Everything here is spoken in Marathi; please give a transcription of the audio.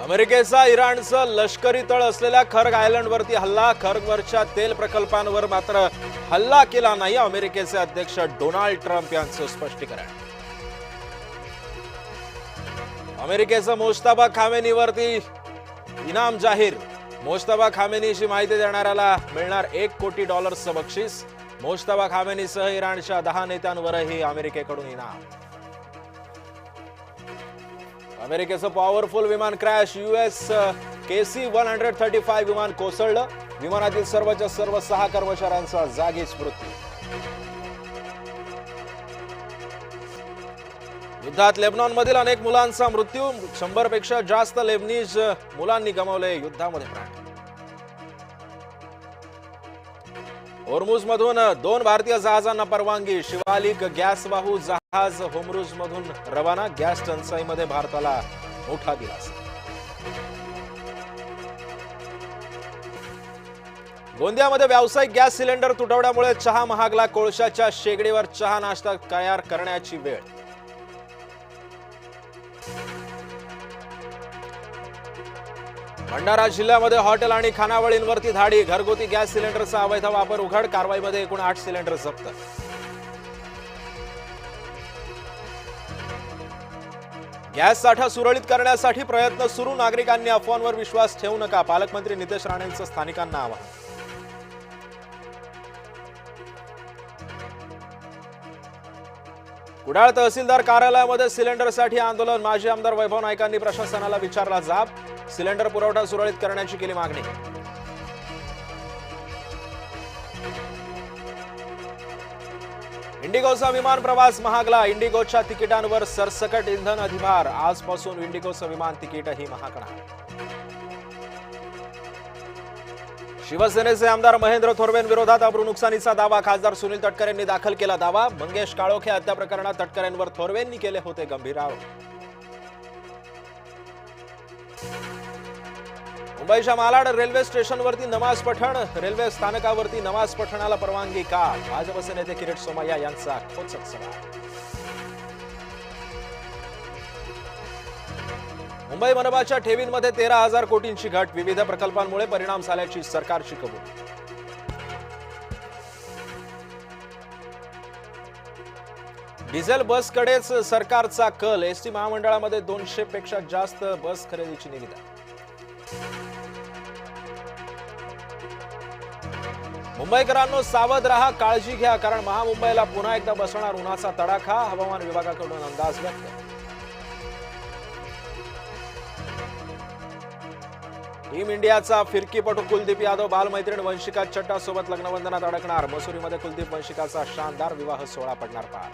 अमेरिकेचा इराणचं लष्करी तळ असलेल्या खर्ग आयलंडवरती हल्ला. खर्गवरच्या तेल प्रकल्पांवर मात्र हल्ला केला नाही. अमेरिकेचे अध्यक्ष डोनाल्ड ट्रम्प यांचं स्पष्टीकरण. अमेरिकेचं मोजताबा खामेनीवरती इनाम जाहीर. मोजताबा खामेनीची माहिती देणाऱ्याला मिळणार $1 कोटी बक्षीस. मोजताबा खामेनीसह इराणच्या 10 नेत्यांवरही अमेरिकेकडून इनाम. अमेरिकेचं पॉवरफुल विमान क्रॅश. US KC-135 विमान कोसळलं. विमानातील सर्वच्या सर्व 6 कर्मचाऱ्यांचा जागीच मृत्यू. युद्धात लेबनॉनमधील अनेक मुलांचा मृत्यू. 100 पेक्षा जास्त लेबनीज मुलांनी गमावले युद्धामध्ये प्राण. होर्मुझमधून 2 भारतीय जहाजांना परवानगी. शिवालिक गॅसवाहू जहाज होर्मुझमधून रवाना. गॅस टंचाईमध्ये भारताला मोठा दिलासा. गोंदियामध्ये व्यावसायिक गॅस सिलेंडर तुटवड्यामुळे चहा महागला. कोळशाच्या शेगडीवर चहा नाश्ता तयार करण्याची वेळ. भंडारा जिल्ह्यामध्ये हॉटेल आणि खानावळींवरती धाडी. घरगुती गॅस सिलेंडरचा अवैध वापर उघड. कारवाईमध्ये एकूण 8 सिलेंडर जप्त. गॅस साठा सुरळीत करण्यासाठी प्रयत्न सुरू. नागरिकांनी अफवांवर विश्वास ठेवू नका. पालकमंत्री नितेश राणेंचं स्थानिकांना आवाहन. कुडाळ तहसीलदार कार्यालयामध्ये सिलेंडरसाठी आंदोलन. माजी आमदार वैभव नाईकांनी प्रशासनाला विचारला जाब. सिलेंडर पुरवठा सुरळीत करण्याची केली मागणी. इंडिगोचा विमान प्रवास महागला. इंडिगोच्या तिकिटांवर सरसकट इंधन अधिभार. आजपासून इंडिगोचं विमान तिकीटही महागणार. शिवसेनेचे आमदार महेंद्र थोरवेंविरोधात अब्रू नुकसानीचा दावा. खासदार सुनील तटकरेंनी दाखल केला दावा. मंगेश काळोखे हत्या प्रकरणात तटकरेंवर थोरवेंनी केले होते गंभीर आरोप. मुंबईच्या मालाड रेल्वे स्टेशनवरती नमाज पठण. रेल्वे स्थानकावरती नमाज पठणाला परवानगी का? भाजपचे नेते किरीट सोमय्या यांचा खोचक सवाल. मुंबई मनपाच्या ठेवींमध्ये 13,000 कोटींची घट. विविध प्रकल्पांमुळे परिणाम झाल्याची सरकारची कबुली. डिझेल बसकडेच सरकारचा कल. एसटी महामंडळामध्ये 200 पेक्षा जास्त बस खरेदीची निविदा. मुंबईकरांनो सावध रहा, काळजी घ्या, कारण महामुंबईला पुन्हा एकदा बसणार उन्हाचा तडाखा. हवामान विभागाकडून अंदाज व्यक्त. टीम इंडियाचा फिरकीपटू कुलदीप यादव बालमैत्रीण वंशिका चड्डा सोबत लग्नबंधनात अडकणार. मसुरीमध्ये कुलदीप वंशिकाचा शानदार विवाह सोहळा पडणार पार.